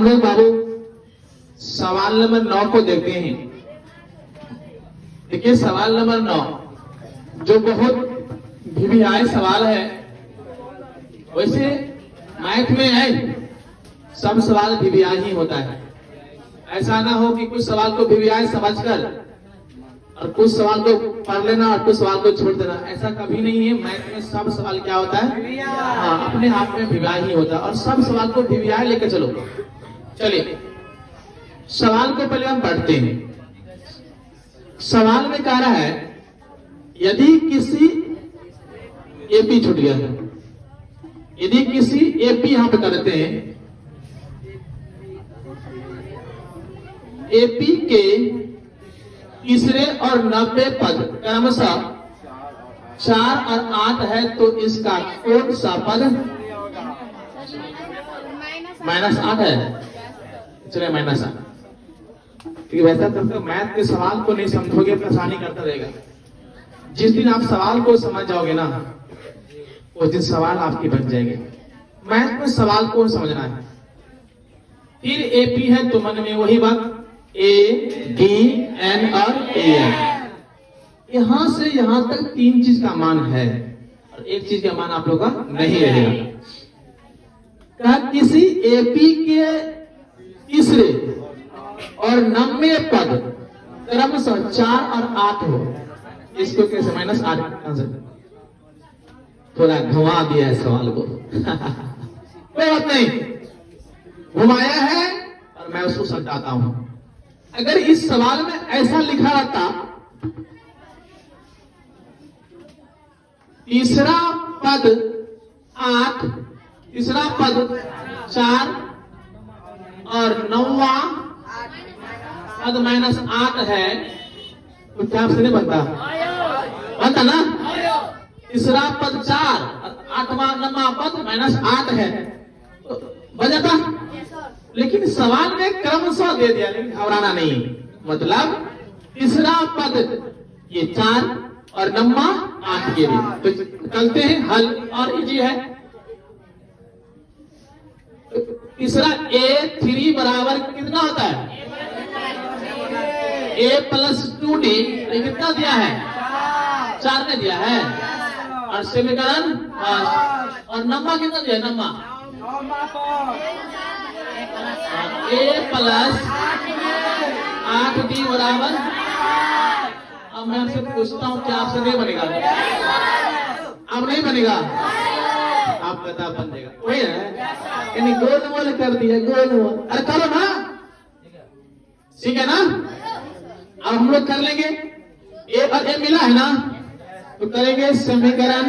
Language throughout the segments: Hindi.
हम लोग बाबू सवाल नंबर 9 को देखते हैं। देखिए सवाल नंबर 9 जो बहुत भिविहाय सवाल है। वैसे मैथ में है सब सवाल भिविहाय ही होता है। ऐसा ना हो कि कुछ सवाल को भिविहाय समझकर और कुछ सवाल को पढ़ लेना और कुछ सवाल को छोड़ देना, ऐसा कभी नहीं है। मैथ में सब सवाल क्या होता है? हाँ, अपने आप में भिविहाय ही होता है और सब सवाल को भिविहाय लेकर चलो। चलिए सवाल को पहले हम पढ़ते हैं। सवाल में कह रहा है यदि किसी एपी छूट गया है, यदि किसी एपी यहां पे करते हैं, एपी के तीसरे और 90 पद क्रमशः 4 और 8 है तो इसका कौन सा पद -8 है? चलिए -8। क्योंकि वैसा तो मैथ के सवाल को नहीं समझोगे परेशानी करता रहेगा। जिस दिन आप सवाल को समझ जाओगे ना उस दिन सवाल आपकी बन जाएगी। मैथ में सवाल को समझना है। फिर एपी है तो मन में वही बात ए डी एन और ए एन। यहां से यहां तक 3 चीज का मान है और एक चीज का मान आप लोगों का नहीं रहेगा। कहा किसी एपी के तीसरे और 90 पद क्रमशः 4 और 8 हो, इसको कैसे -8? थोड़ा घुमा दिया है सवाल को कोई बात नहीं, घुमाया है और मैं उसको सटाता हूं। अगर इस सवाल में ऐसा लिखा रहता तीसरा पद 8, तीसरा पद 4 और 9वां पद -8 है तो क्या आपसे नहीं बनता? बनता ना? तीसरा पद 4 और 8वां 9वां पद -8 है तो बन जाता। लेकिन सवाल में क्रमशः दे दिया, लेकिन घबराना नहीं। मतलब तीसरा पद ये 4 और 9वां 8 के लिए तो चलते हैं हल और इजी है। तीसरा A3 बराबर कितना होता है? A + 2D कितना दिया है? 4 ने दिया है। और समीकरण और 9वां कितना दिया है? 9वां A + 8D बराबर। अब मैं आपसे पूछता हूँ क्या आपसे नहीं बनेगा? अब नहीं बनेगा, आप बता बन जाएगा। वही है यानी गोल मोल कर दिया, गोल मोल। अरे करो ना, ठीक है ना? अब हम लोग कर लेंगे। ए और ए मिला है ना तो करेंगे समीकरण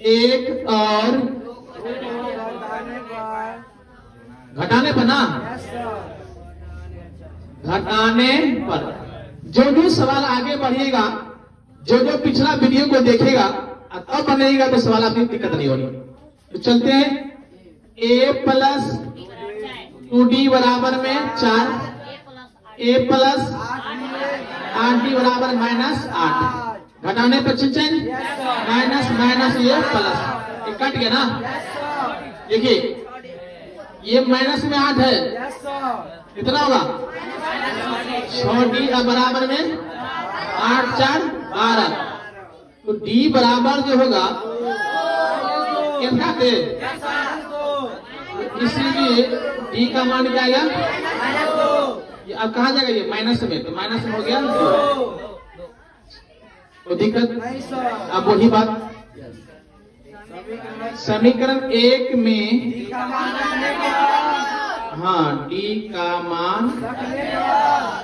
1 और घटाने पर ना, घटाने पर जो जो सवाल आगे बढ़िएगा, जो जो पिछला वीडियो को देखेगा तब बनेगा तो सवाल आपकी दिक्कत नहीं होगी। तो चलते हैं A + 2D बराबर में 4, A + 8D बराबर -8। घटाने पर चेंज माइनस ये प्लस, ये कट गया ना। देखिए ये माइनस में 8 है, कितना होगा? 6D बराबर में 8 4 12। तो D बराबर जो होगा कितना थे? इसीलिए D का मान क्या आएगा? अब कहा जाएगा ये माइनस में, तो माइनस में हो गया तो दिक्कत। अब वही बात समीकरण 1 में हाँ D का मान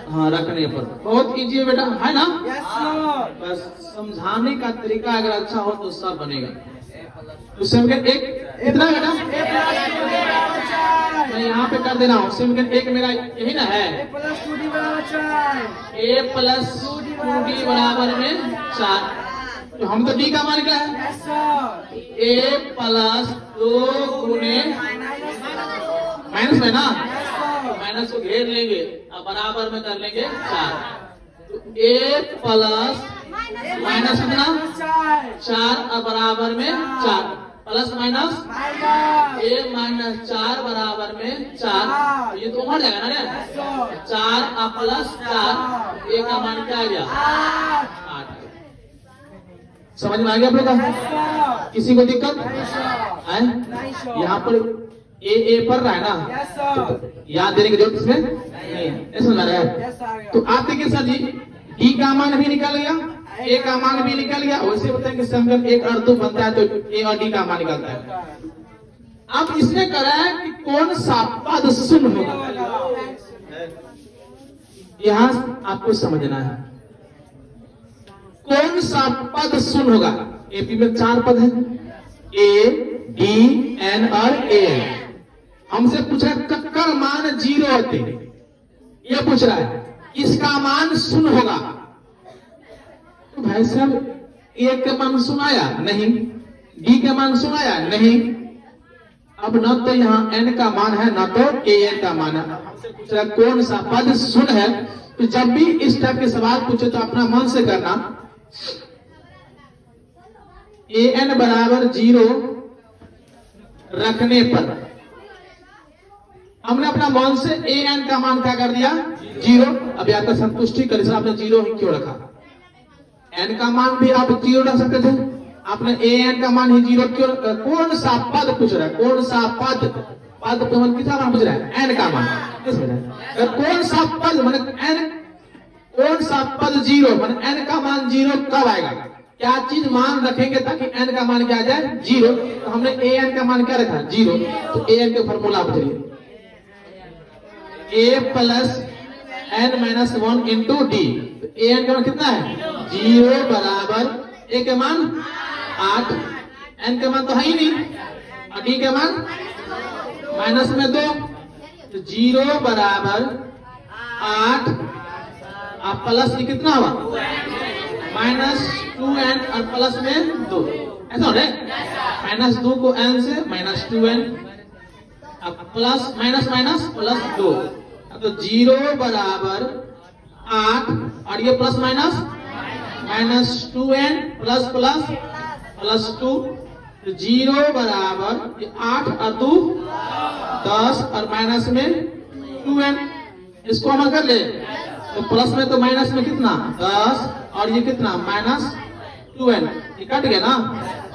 हाँ रखने पर बहुत इजी है बेटा, है ना? बस समझाने का तरीका अगर अच्छा हो तो सब बनेगा। तो समीकरण 1 इतना बेटा मैं यहाँ पे कर दे रहा हूँ। समीकरण 1 मेरा यही ना है, A + 2D बराबर में 4। तो हम तो D का मान क्या है? A + 2 गुने माइनस में ना, माइनस को घेर लेंगे और बराबर में कर लेंगे 4। तो A + माइनस कितना? 4 और बराबर में 4। प्लस माइनस ए माइनस 4 बराबर में 4, ये तो उमड़ जाएगा ना, 4 प्लस 4, ए का मान क्या आ गया 8। समझ में आ गया आप लोग का? किसी को दिक्कत है? यहाँ पर ए पढ़ रहा है ना, तो याद देने की जरूरत इसमें नहीं है, समझ आ रहा है? तो आप देखिए सर जी, डी का मान भी निकल गया, ए का मान भी निकल गया। वैसे बताएं कि संगम एक अर्धो बनता है तो ए और डी का मान निकलता है। अब इसने करा है कि कौन सा पद शून्य होगा, यहां आपको समझना है कौन सा पद शून्य होगा। एपी में 4 पद है, ए डी एन और ए। हमसे पूछ रहा है कक्कर मान 0 होते, ये पूछ रहा है, इसका मान शून्य होगा। तो भाई साहब ए के मान सुनाया नहीं, डी के मान सुनाया नहीं, अब न तो यहाँ एन का मान है न तो ए एन का मान है। हमसे पूछ रहा है कौन सा पद शून्य है। तो जब भी इस टाइप के सवाल पूछे तो अपना मन से करना, ए एन बराबर 0 रखने पर हमने अपना मन से ए एन का मान क्या कर दिया 0। अब आपका संतुष्टि कर, आपने 0 ही क्यों रखा? एन का मान भी आप 0 रख सकते थे, आपने ए एन का मान ही 0 क्यों रखा? कौन सा पद पूछ रहा है, कौन सा पद, पद कितना मान पूछ रहा है? एन का मान। कौन सा पद माने एन, कौन सा पद 0 माने एन का मान 0 कब आएगा? क्या चीज मान रखेंगे ताकि एन का मान क्या आ जाए 0? तो हमने ए एन का मान क्या रखा 0। तो ए एन के फॉर्मूला आप चलिए, A plus N minus 1 into D. A N का मान कितना है 0 बराबर ए के मान 8, एन के मान तो है ही नहीं, और डी के मान माइनस में 2, तो 0 बराबर 8 आप प्लस में कितना हुआ -2n और प्लस में 2, ऐसा हो रहा है। -2 को n से -2n, अब प्लस माइनस माइनस प्लस 2, तो 0 बराबर 8 और ये plus minus -2n plus plus plus 2, तो 0 बराबर 8 और 2 10 और माइनस में 2n। इसको हम कर ले तो प्लस में तो माइनस में कितना 10 और ये कितना -2n, ये कट गया ना,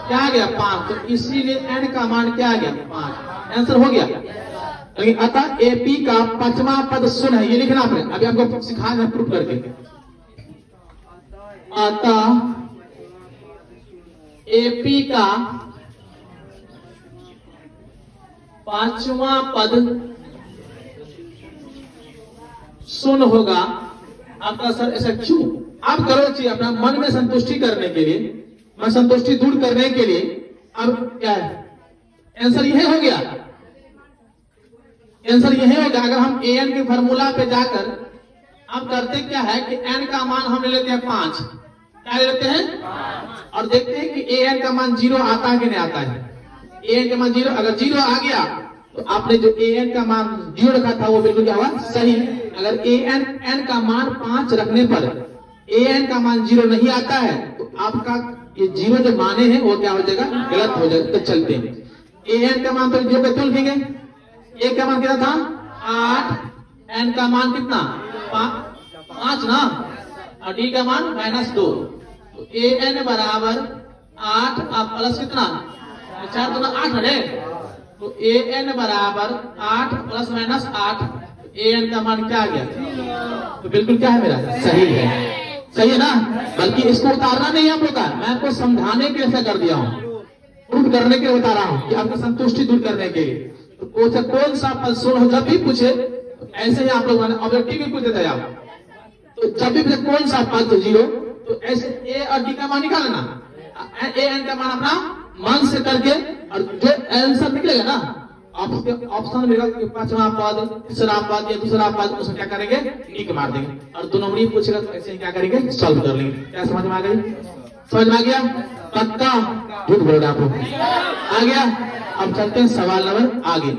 क्या आ गया 5। तो इसीलिए n का मान क्या आ गया 5, आंसर हो गया। लेकिन अतः एपी का 5वां पद शून्य है, ये लिखना आपने, अभी आपको सिखाना है प्रूफ करके। अतः एपी का 5वां पद शून्य होगा। आपका सर ऐसा क्यों? आप करो चाहिए अपना मन में संतुष्टि करने के लिए, मैं संतुष्टि दूर करने के लिए। अब क्या है आंसर? यह हो गया, आंसर यह होगा। अगर हम ए एन के फॉर्मूला पे जाकर अब करते क्या है कि एन का मान हम ले लेते हैं 5, क्या ले लेते हैं, और देखते हैं कि ए एन का मान 0 आता है कि नहीं आता है। ए एन का मान 0, अगर 0 आ गया तो आपने जो ए एन का मान 0 रखा था वो बिल्कुल क्या हुआ सही। अगर ए एन का मान 5 रखने पर ए एन का मान 0 नहीं आता है तो आपका ये 0 जो माने हैं वो क्या हो जाएगा गलत हो जाएगा। तो चलते हैं, ए एन का मान तो जो कहते लिखेंगे, ए का मान कितना था 8, एन का मान कितना 5 ना, और डी का मान -2। तो ए एन बराबर 8 आप प्लस कितना 4 तो 8 है, तो ए एन बराबर 8 प्लस माइनस 8, ए एन का मान क्या आ गया? तो बिल्कुल क्या है मेरा सही है, सही है ना। बल्कि इसको उतारना नहीं आप लोग का, मैं आपको समझाने के लिए ऐसा कर दिया हूँ, प्रूफ करने के लिए बता रहा हूँ कि आपको संतुष्टि दूर करने के लिए। तो कौन सा पद शून्य हो, जब भी पूछे तो ऐसे ही आप लोग ऑब्जेक्टिव भी पूछ देते हैं आप। तो जब भी पूछे कौन सा पद 0, तो ऐसे ए और डी का मान निकालना, ए एन का मान अपना मन से करके, और जो आंसर निकलेगा ना आपके ऑप्शन मिलेगा कि 5वां पद, तीसरा पद या दूसरा पद, उसमें क्या करेंगे टिक मार देंगे, और 2 नंबर पूछेगा तो ऐसे ही क्या करेंगे सॉल्व कर लेंगे। क्या समझ में आ गई? समझ में आ गया? पक्का? झूठ बोल रहे आप लोग? आ गया? अब चलते हैं सवाल नंबर आगे।